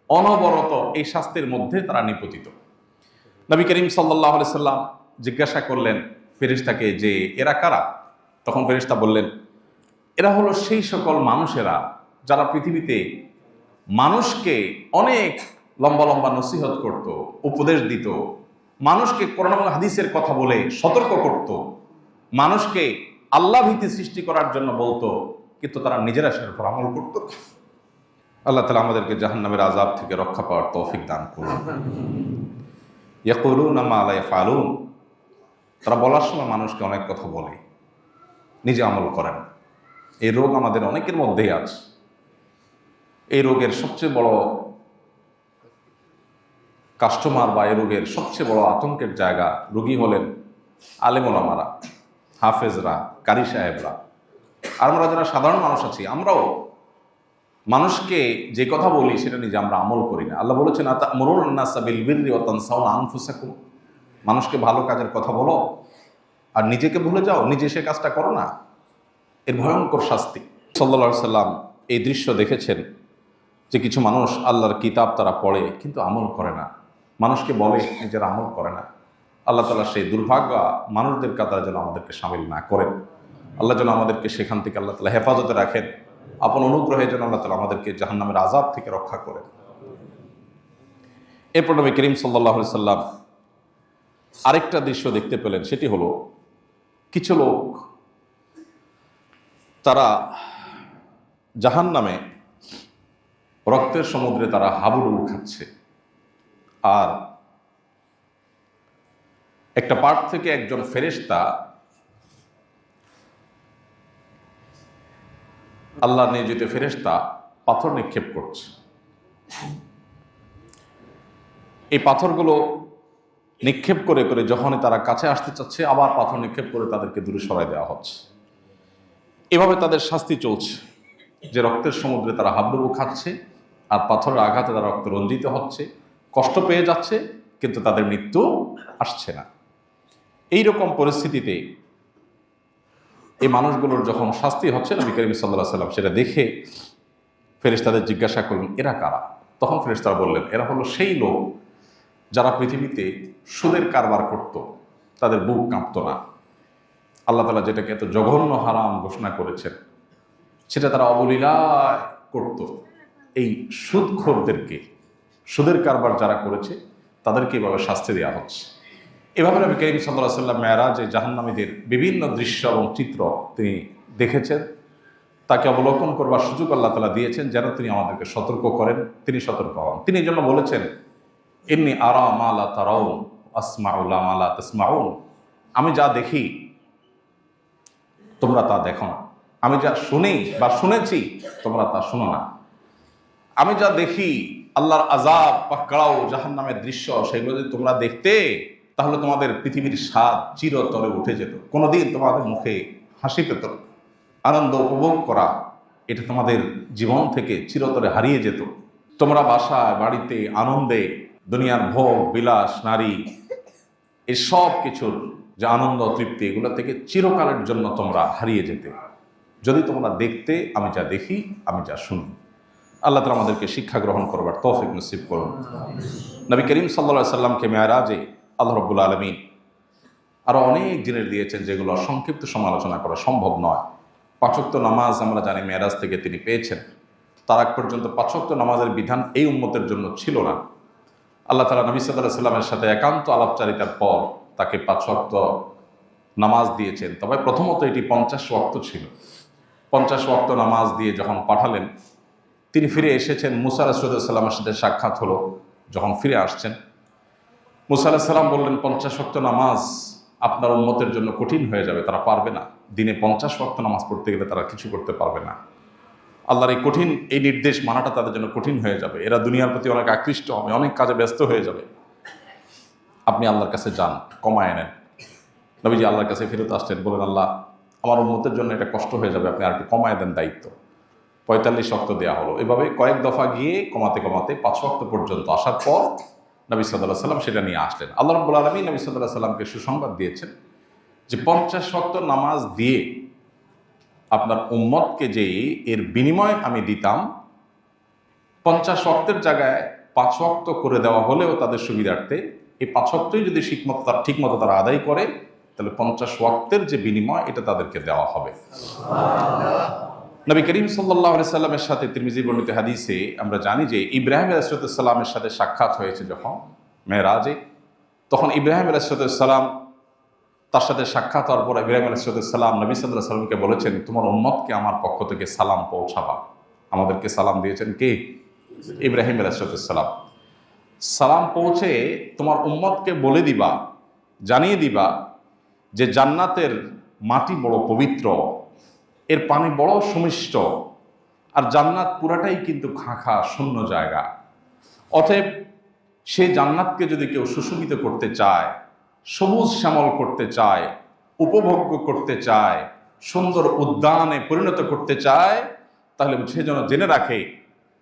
অনবরত এই শাস্তির মধ্যে তারা নিপতিত। নবী করিম সাল্লাল্লাহু আলাইহি সাল্লাম জিজ্ঞাসা করলেন ফেরেশতাকে যে এরা কারা? তখন ফেরেশতা বললেন, এরা হলো সেই সকল মানুষেরা যারা পৃথিবীতে মানুষকে অনেক লম্বা লম্বা নসিহত করত, উপদেশ দিত, মানুষকে কোরআন এবং হাদিসের কথা বলে সতর্ক করত, মানুষকে আল্লাহ ভীতি সৃষ্টি করার জন্য বলতো, কিন্তু তারা নিজেরা সেটার উপর আমল করত। আল্লাহ তাআলা আমাদেরকে জাহান্নামের আযাব থেকে রক্ষা পাওয়ার তৌফিক দান করুন। ইয়াকুলুনা মা লা ইয়াফআলুন, তারা বলার সময় মানুষকে অনেক কথা বলে, নিজে আমল করে না। এই রোগ আমাদের অনেকের মধ্যেই আছে। এই রোগের সবচেয়ে বড় কাস্টমার বা এই রোগের সবচেয়ে বড় আতঙ্কের জায়গা রোগী হলেন আলেম ওলামারা, হাফেজরা, কারি সাহেবরা। আর আমরা যারা সাধারণ মানুষ আছি, আমরাও মানুষকে যে কথা বলি সেটা নিজে আমরা আমল করি না। আল্লাহ বলেছেন, আতা'মুরুনা আন-নাসা বিল বিররি ওয়া তানসাউনা আনফুসাকুম, মানুষকে ভালো কাজের কথা বলো আর নিজেকে ভুলে যাও, নিজে সে কাজটা করো না। এর ভয়ঙ্কর শাস্তি। সাল্লাল্লাহু আলাইহি সাল্লাম এই দৃশ্য দেখেছেন যে কিছু মানুষ আল্লাহর কিতাব তারা পড়ে কিন্তু আমল করে না, মানুষকে বলে নিজেরা আমল করে না। আল্লাহ তাআলা সেই দুর্ভাগ্য মানুষদের কাতারে যেন আমাদেরকে শামিল না করেন। আল্লাহ যেন আমাদেরকে সেখান থেকে আল্লাহ তাআলা হেফাজতে রাখেন, আপন অনুগ্রহে যেন আল্লাহ তাআলা আমাদেরকে জাহান্নামের আযাব থেকে রক্ষা করেন। এরপর নবী করিম সাল্লাল্লাহু আলাইহি সাল্লাম আরেকটা দৃশ্য দেখতে পেলেন, সেটি হলো কিছু লোক তারা জাহান্নামে রক্তের সমুদ্রে তারা হাবুডুবু খাচ্ছে, আর একটা পার্ট থেকে একজন ফেরেশতা আল্লাহ নিয়োজিত ফেরেশতা পাথর নিক্ষেপ করছে। এই পাথরগুলো নিক্ষেপ করে করে যখনই তারা কাছে আসতে চাচ্ছে, আবার পাথর নিক্ষেপ করে তাদেরকে দূরে সরাই দেওয়া হচ্ছে। এভাবে তাদের শাস্তি চলছে যে রক্তের সমুদ্রে তারা হাবুডুবু খাচ্ছে, আর পাথরের আঘাতে তারা রক্ত রঞ্জিত হচ্ছে, কষ্ট পেয়ে যাচ্ছে, কিন্তু তাদের মৃত্যু আসছে না। এইরকম পরিস্থিতিতে এই মানুষগুলোর যখন শাস্তি হচ্ছে, নবী করিম সাল্লাল্লাহু আলাইহি সাল্লাম সেটা দেখে ফেরেশতাদের জিজ্ঞাসা করলেন, এরা কারা? তখন ফেরেশতারা বললেন, এরা হলো সেই লোক যারা পৃথিবীতে সুদের কারবার করত, তাদের বুক কাঁপত না। আল্লাহ তাআলা যেটাকে এত জঘন্য হারাম ঘোষণা করেছেন সেটা তারা অবলীলায় করত। এই সুদখোরদেরকে, সুদের কারবার যারা করেছে তাদেরকে এভাবে শাস্তি দেওয়া হচ্ছে। এভাবে নবী করিম সাল্লাল্লাহু আলাইহি ওয়াসাল্লাম মেরাজে জাহান্নামীদের বিভিন্ন দৃশ্য এবং চিত্র তিনি দেখেছেন। তাকে অবলোকন করবার সুযোগ আল্লাহ তাআলা দিয়েছেন যেন তিনি আমাদেরকে সতর্ক করেন। তিনি সতর্ক হন। তিনি এই জন্য বলেছেন, ইন্নী আরা মা লা তারাউন আসমাউ মা লা তাসমাউন। আমি যা দেখি তোমরা তা দেখো না, আমি যা শুনি বা শুনেছি তোমরা তা শুনো না। আমি যা দেখি আল্লাহর আযাব বা কাড়াও জাহান্নামের দৃশ্য, সেগুলো যদি তোমরা দেখতে তাহলে তোমাদের পৃথিবীর স্বাদ চিরতরে উঠে যেত। কোনোদিন তোমাদের মুখে হাসি পেত, আনন্দ উপভোগ করা এটা তোমাদের জীবন থেকে চিরতরে হারিয়ে যেত। তোমরা বাসায় বাড়িতে আনন্দে দুনিয়ার ভোগ বিলাস নারী এসব কিছুর যে আনন্দ তৃপ্তি এগুলো থেকে চিরকালের জন্য তোমরা হারিয়ে যেতে যদি তোমরা দেখতে আমি যা দেখি, আমি যা শুনি। আল্লাহ তাআলা আমাদেরকে শিক্ষা গ্রহণ করবার তৌফিক নসিব করুন। নবী করিম সাল্লাল্লাহু আলাইহি সাল্লামকে মেরাজে আল্লাহ রাব্বুল আলামিন আরো অনেক জিনিস দিয়েছেন যেগুলো সংক্ষিপ্ত সমালোচনা করা সম্ভব নয়। 5 ওয়াক্ত নামাজ আমরা জানি মেরাজ থেকে তিনি পেয়েছেন। তার আগ পর্যন্ত 5 ওয়াক্ত নামাজের বিধান এই উম্মতের জন্য ছিল না। আল্লাহ তাআলা নবী সাল্লাল্লাহু আলাইহি সাল্লামের সাথে একান্ত আলাপচারিতার পর তাকে 5 ওয়াক্ত নামাজ দিয়েছেন। তবে প্রথমত এটি 50 ওয়াক্ত ছিল। 50 ওয়াক্ত নামাজ দিয়ে যখন পাঠালেন, তিনি ফিরে এসেছেন। মুসা আলাইহিস সালামের সাথে সাক্ষাৎ হলো। যখন ফিরে আসছেন, মুসা আলাইহিস সালাম বললেন, 50 ওয়াক্ত নামাজ আপনার উম্মতের জন্য কঠিন হয়ে যাবে, তারা পারবে না। দিনে 50 ওয়াক্ত নামাজ পড়তে গেলে তারা কিছু করতে পারবে না। আল্লাহর এই কঠিন এই নির্দেশ মানাটা তাদের জন্য কঠিন হয়ে যাবে। এরা দুনিয়ার প্রতি অনেক আকৃষ্ট হবে, অনেক কাজে ব্যস্ত হয়ে যাবে। আপনি আল্লাহর কাছে যান, কমায় নেন। নবীজি আল্লাহর কাছে ফেরত আসলেন, বলেন, আল্লাহ আমার উম্মতের জন্য এটা কষ্ট হয়ে যাবে, আপনি আর একটু কমায় দেন দায়িত্ব। 45 ওয়াক্ত দেওয়া হলো। এভাবে কয়েক দফা গিয়ে কমাতে কমাতে 5 ওয়াক্ত পর্যন্ত আসার পর নবী সাল্লাল্লাহু আলাইহি সাল্লাম সেটা নিয়ে আসলেন। আল্লাহ রাব্বুল আলামিন নবী সাল্লাল্লাহু আলাইহি সাল্লামকে সুসংবাদ দিয়েছেন যে 50 ওয়াক্ত নামাজ দিয়ে আপনার উম্মতকে যে এর বিনিময় আমি দিতাম, 50 ওয়াক্তের জায়গায় 5 ওয়াক্ত করে দেওয়া হলেও তাদের সুবিধার্থে এই 5 ওয়াক্তই যদি ঠিকমতো তারা আদায় করে তাহলে 50 ওয়াক্তের যে বিনিময় এটা তাদেরকে দেওয়া হবে। নবী করিম সাল্লাল্লাহু আলাইহি সাল্লামের সাথে তিরমিজি বর্ণিত হাদিসে আমরা জানি যে ইব্রাহিম আলাইহিস সালামের সাথে সাক্ষাৎ হয়েছে যখন মেরাজে, তখন ইব্রাহিম আলাইহিস সালাম তার সাথে সাক্ষাৎ হওয়ার পর ইব্রাহিম আলাইহিস সালাম নবী সাল্লাল্লাহু আলাইহি সাল্লামকে বলেছেন, তোমার উম্মতকে আমার পক্ষ থেকে সালাম পৌঁছাবা। আমাদেরকে সালাম দিয়েছেন কে? ইব্রাহিম আলাইহিস সালাম। সালাম পৌঁছে তোমার উম্মতকে বলে দিবা, জানিয়ে দিবা যে জান্নাতের মাটি বড় পবিত্র, এর পানি বড় সুমিষ্ট, আর জান্নাত পুরাটাই কিন্তু খাঁখা শূন্য জায়গা। অতএব সেই জান্নাতকে যদি কেউ সুশোভিত করতে চায়, সবুজ শ্যামল করতে চায়, উপভোগ্য করতে চায়, সুন্দর উদ্যানে পরিণত করতে চায়, তাহলে সে যেন জেনে রাখে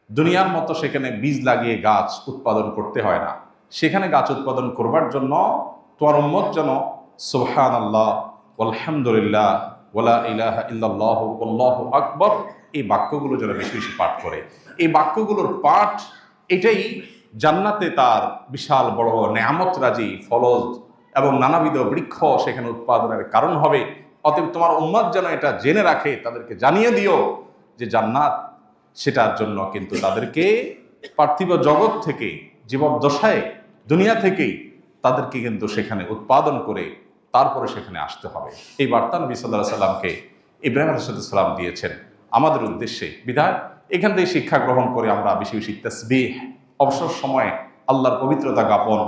দুনিয়ার মতো সেখানে বীজ লাগিয়ে গাছ উৎপাদন করতে হয় না। সেখানে গাছ উৎপাদন করবার জন্য তোমার উম্মত যেন সুবহানাল্লাহ আলহামদুলিল্লাহ ওয়ালা ইলাহা ইল্লাল্লাহু আল্লাহু আকবার এই বাক্যগুলো যেন বেশি বেশি পাঠ করে। এই বাক্যগুলোর পাঠ এটাই জান্নাতে তার বিশাল বড় নেয়ামত রাজি ফলজ এবং নানাবিধ বৃক্ষ সেখানে উৎপাদনের কারণ হবে। অতএব তোমার উম্মত যেন এটা জেনে রাখে, তাদেরকে জানিয়ে দিও যে জান্নাত সেটার জন্য কিন্তু তাদেরকে পার্থিব জগৎ থেকে জীবদ্দশায় দুনিয়া থেকেই তাদেরকে কিন্তু সেখানে উৎপাদন করে তারপরে সেখানে আসতে হবে। এই বার্তা নবী সাল্লাল্লাহু আলাইহি সাল্লামকে ইব্রাহিম আলাইহিস সালাম দিয়েছেন আমাদের উদ্দেশ্যে। বিধায় এখান থেকে শিক্ষা গ্রহণ করে আমরা বেশি বেশি তাসবিহ, অবসর সময়ে আল্লাহর পবিত্রতা জ্ঞাপন,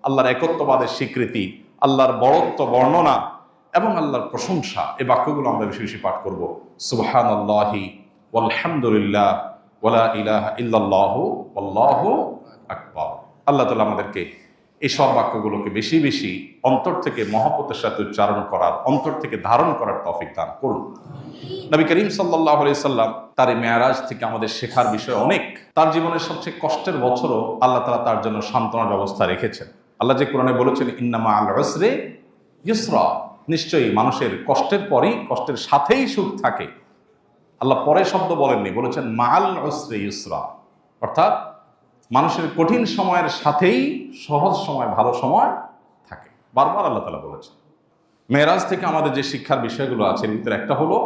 আল্লাহর একত্ববাদের স্বীকৃতি, আল্লাহর বড়ত্ব বর্ণনা এবং আল্লাহর প্রশংসা, এই বাক্যগুলো আমরা বেশি বেশি পাঠ করব। সুবহানাল্লাহি ওয়ালহামদুলিল্লাহ ওয়ালা ইলাহা ইল্লাল্লাহু আল্লাহু আকবার। আল্লাহ তাআলা আমাদেরকে এই সব বাক্যগুলোকে বেশি বেশি অন্তর থেকে মহব্বতের সাথে উচ্চারণ করার, অন্তর থেকে ধারণ করার তৌফিক দান করুন। নবী করিম সাল্লাল্লাহু আলাইহি সাল্লাম তার এই মেরাজ থেকে আমাদের শেখার বিষয় অনেক। তার জীবনের সবচেয়ে কষ্টের বছরও আল্লাহ তাআলা তার জন্য সান্ত্বনার ব্যবস্থা রেখেছেন। আল্লাহ যে কোরআনে বলেছেন ইন্না মা'আল উসরি ইউসরা, নিশ্চয়ই মানুষের কষ্টের পরই কষ্টের সাথেই সুখ থাকে। আল্লাহ পরে শব্দ বলেননি, বলেছেন মা'আল উসরি ইউসরা, অর্থাৎ মানুষের কঠিন সময়ের সাথেই সহজ সময় ভালো সময় থাকে। বারবার আল্লাহ তাআলা বলেছেন। মেরাজ থেকে আমাদের যে শিক্ষার বিষয়গুলো আছে এর ভিতরে একটা হলো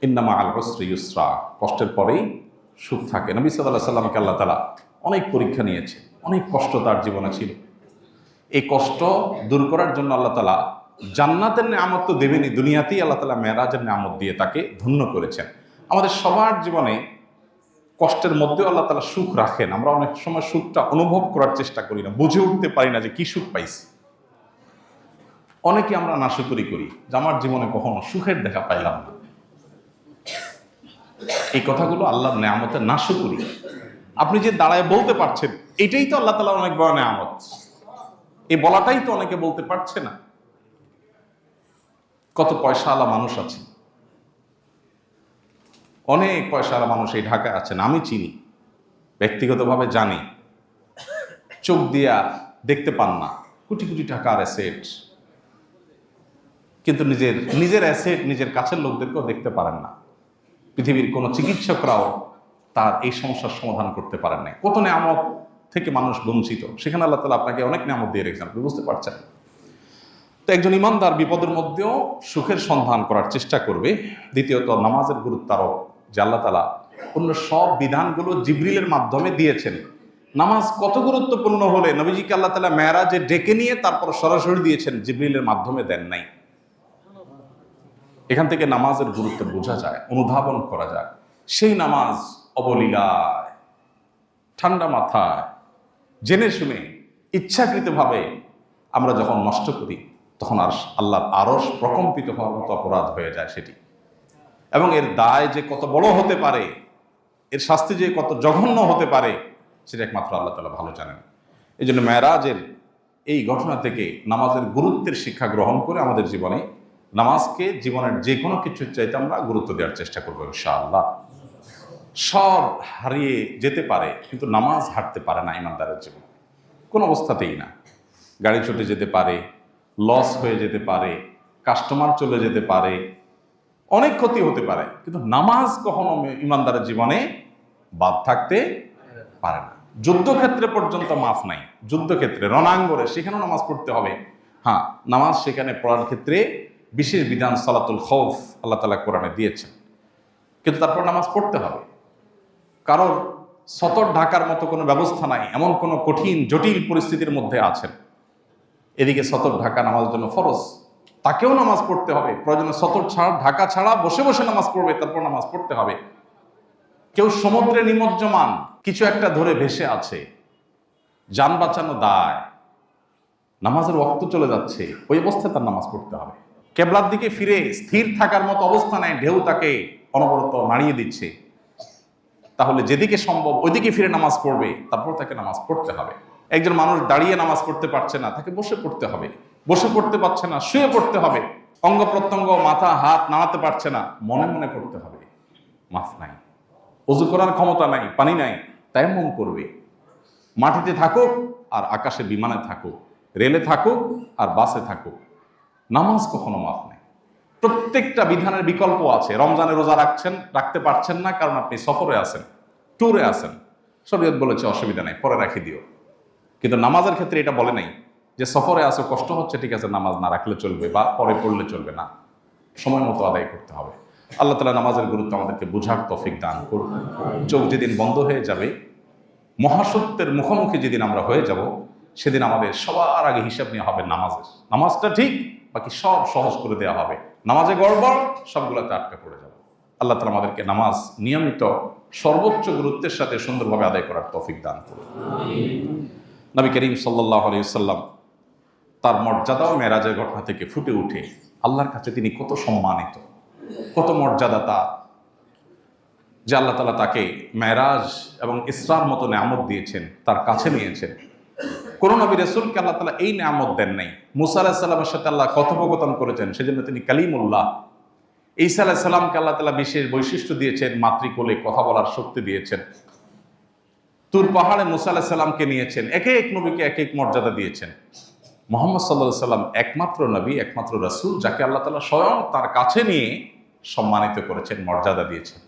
ইন্নামা আল উসরি ইউসরা, কষ্টের পরেই সুখ থাকে। নবী সাল্লাল্লাহু আলাইহি সাল্লামকে আল্লাহ তাআলা অনেক পরীক্ষা নিয়েছে, অনেক কষ্ট তার জীবনে ছিল। এই কষ্ট দূর করার জন্য আল্লাহ তাআলা জান্নাতের নিয়ামত তো দেবেনই, দুনিয়াতেই আল্লাহ তাআলা মেরাজের নিয়ামত দিয়ে তাকে ধন্য করেছেন। আমাদের সবার জীবনে কষ্টের মধ্যেও আল্লাহ তাআলা সুখ রাখেন। আমরা অনেক সময় সুখটা অনুভব করার চেষ্টা করি না, বুঝে উঠতে পারি না যে কি সুখ পাইছি। অনেকে আমরা নাশুকরি করি যে আমার জীবনে কখনো সুখের দেখা পাইলাম না। এই কথাগুলো আল্লাহর নিয়ামতের নাশুকরি। আপনি যে দাঁড়ায় বলতে পারছেন, এটাই তো আল্লাহ তাআলার অনেক বড় নিয়ামত। এই বলাটাই তো অনেকে বলতে পারছে না। কত পয়সাওয়ালা মানুষ আছে, অনেক পয়সাওয়ালা মানুষ এই ঢাকায় আছেন, আমি চিনি, ব্যক্তিগতভাবে জানি, চোখ দিয়া দেখতে পান না, কোটি কোটি টাকার অ্যাসেট, কিন্তু নিজের অ্যাসেট নিজের কাছের লোকদেরকেও দেখতে পারেন না। পৃথিবীর কোনো চিকিৎসকরাও তার এই সমস্যার সমাধান করতে পারেন না। কত নিয়ামত থেকে মানুষ বঞ্চিত, সেখানে আল্লাহ তাআলা আপনাকে অনেক নিয়ামত দিয়ে রেখেছেন, আপনি বুঝতে পারছেন। তো একজন ইমানদার বিপদের মধ্যেও সুখের সন্ধান করার চেষ্টা করবে। দ্বিতীয়ত নামাজের গুরুত্ব আরো, যে আল্লাহ তাআলা অন্য সব বিধানগুলো জিবরিলের মাধ্যমে দিয়েছেন। নামাজ কত গুরুত্বপূর্ণ হলে নবীজিকে আল্লাহ তাআলা মেরাজে ডেকে নিয়ে তারপর সরাসরি দিয়েছেন, জিবরিলের মাধ্যমে দেন নাই। এখান থেকে নামাজের গুরুত্ব বোঝা যায়, অনুধাবন করা যায়। সেই নামাজ অবলীলায়, ঠান্ডা মাথায়, জেনে শুনে, ইচ্ছাকৃতভাবে আমরা যখন নষ্ট করি, তখন আর আল্লাহর আরশ প্রকম্পিত হওয়ার মতো অপরাধ হয়ে যায় সেটি। এবং এর দায় যে কত বড় হতে পারে, এর শাস্তি যে কত জঘন্য হতে পারে, সেটা একমাত্র আল্লাহ তাআলা ভালো জানেন। এই জন্য মেরাজের এই ঘটনা থেকে নামাজের গুরুত্বের শিক্ষা গ্রহণ করে আমাদের জীবনে নামাজকে জীবনের যে কোনো কিছুর চাইতে আমরা গুরুত্ব দেওয়ার চেষ্টা করবো ইনশাআল্লাহ। সব হারিয়ে যেতে পারে, কিন্তু নামাজ হারতে পারে না ইমানদারের জীবন, কোন অবস্থাতেই না। গাড়ি ছুটে যেতে পারে, লস হয়ে যেতে পারে, কাস্টমার চলে যেতে পারে, অনেক ক্ষতি হতে পারে, কিন্তু নামাজ কখনো ইমানদারের জীবনে বাদ থাকতে পারে না। যুদ্ধক্ষেত্রে পর্যন্ত মাফ নাই, যুদ্ধক্ষেত্রে রণাঙ্গনে সেখানেও নামাজ পড়তে হবে। হ্যাঁ, নামাজ সেখানে পড়ার ক্ষেত্রে বিশেষ বিধান সালাতুল খৌফ আল্লাহ তাআলা কোরআনে দিয়েছেন, কিন্তু তারপর নামাজ পড়তে হবে। কারণ সতর ঢাকার মতো কোনো ব্যবস্থা নাই, এমন কোনো কঠিন জটিল পরিস্থিতির মধ্যে আছেন, এদিকে সতর ঢাকা নামাজের জন্য ফরজ, তাকেও নামাজ পড়তে হবে। প্রয়োজনে সতর ছাড়া, ঢাকা ছাড়া বসে বসে নামাজ পড়বে, তারপর নামাজ পড়তে হবে। কেউ সমুদ্রে নিমজ্জমান, কিছু একটা ধরে ভেসে আছে, যান বাঁচানো দায়, নামাজের ওয়াক্ত চলে যাচ্ছে, ওই অবস্থায় তার নামাজ পড়তে হবে। কেবলার দিকে ফিরে স্থির থাকার মতো অবস্থা নেই, ঢেউ তাকে অনবরত নাড়িয়ে দিচ্ছে, তাহলে যেদিকে সম্ভব ওইদিকে ফিরে নামাজ পড়বে, তারপর তাকে নামাজ পড়তে হবে। একজন মানুষ দাঁড়িয়ে নামাজ পড়তে পারছে না, তাকে বসে পড়তে হবে। বসে পড়তে পারছে না, শুয়ে পড়তে হবে। অঙ্গ প্রত্যঙ্গ, মাথা হাত নাড়াতে পারছে না, মনে মনে পড়তে হবে। মাফ নাই, ওযু করার ক্ষমতা নাই, পানি নাই, তায়াম্মুম করবে। মাটিতে থাকুক আর আকাশে বিমানে থাকুক, রেলে থাকুক আর বাসে থাকুক, নামাজ কখনো মাফ নেই। প্রত্যেকটা বিধানের বিকল্প আছে। রমজানে রোজা রাখতে পারছেন না কারণ আপনি সফরে আছেন, ট্যুরে আছেন, শরীয়ত বলেছে অসুবিধা নাই, পরে রাখি দিও। কিন্তু নামাজের ক্ষেত্রে এটা বলে নাই যে সফরে আসো, কষ্ট হচ্ছে, ঠিক আছে নামাজ না রাখলে চলবে বা পরে পড়লে চলবে না, সময় মতো আদায় করতে হবে। আল্লাহ তাআলা নামাজের গুরুত্ব আমাদেরকে বোঝার তৌফিক দান করুন। চোখ যেদিন বন্ধ হয়ে যাবে, মহাসত্যের মুখোমুখি যেদিন আমরা হয়ে যাব, সেদিন আমাদের সবার আগে হিসাব নেওয়া হবে নামাজের। নামাজটা ঠিক, বাকি সব সহজ করে দেওয়া হবে। নামাজে গড়বড়, সবগুলোতে আটকা পড়ে যাবে। আল্লাহ তাআলা আমাদেরকে নামাজ নিয়মিত সর্বোচ্চ গুরুত্বের সাথে সুন্দরভাবে আদায় করার তৌফিক দান করুন। নবী করিম সাল্লাল্লাহু আলাইহি ওয়াসাল্লাম তার মর্যাদা ও মেরাজের ঘটনা থেকে ফুটে উঠে আল্লাহর কাছে তিনি কত সম্মানিত, কত মর্যাদা তার, যে আল্লাহ তাআলা তাকে মেরাজ এবং ইসরার মতো নিয়ামত দিয়েছেন, তার কাছে নিয়েছেন। কোন নবী রাসূলকে আল্লাহ তাআলা এই নিয়ামত দেন নাই। মুসা আলাইহিস সালামের সাথে আল্লাহ কথোপকথন করেছেন, সেজন্য তিনি কালিমুল্লাহ। ঈসা আলাইহিস সালামকে আল্লাহ তাআলা বিশেষ বৈশিষ্ট্য দিয়েছেন, মাতৃকোলে কথা বলার শক্তি দিয়েছেন। তুর পাহাড়ে মুসা আলাইহিস সালামকে নিয়েছেন, এক এক নবীকে এক এক মর্যাদা দিয়েছেন। মুহাম্মদ সাল্লাল্লাহু আলাইহি সাল্লাম একমাত্র নবী, একমাত্র রাসূল, যাকে আল্লাহ তাআলা স্বয়ং তার কাছে নিয়ে সম্মানিত করেছেন, মর্যাদা দিয়েছেন।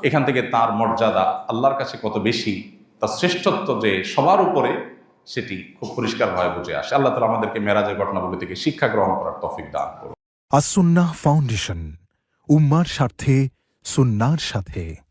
এখান থেকে তার মর্যাদা আল্লাহর কাছে কত বেশি, তার শ্রেষ্ঠত্ব যে সবার উপরে, সেটি খুব পরিষ্কারভাবে বুঝে আসে। আল্লাহ তাআলা আমাদেরকে মেরাজের ঘটনাগুলি থেকে শিক্ষা গ্রহণ করার তৌফিক দান করুন। আসুন্নাহ ফাউন্ডেশন, উম্মার স্বার্থে সুন্নাহর সাথে।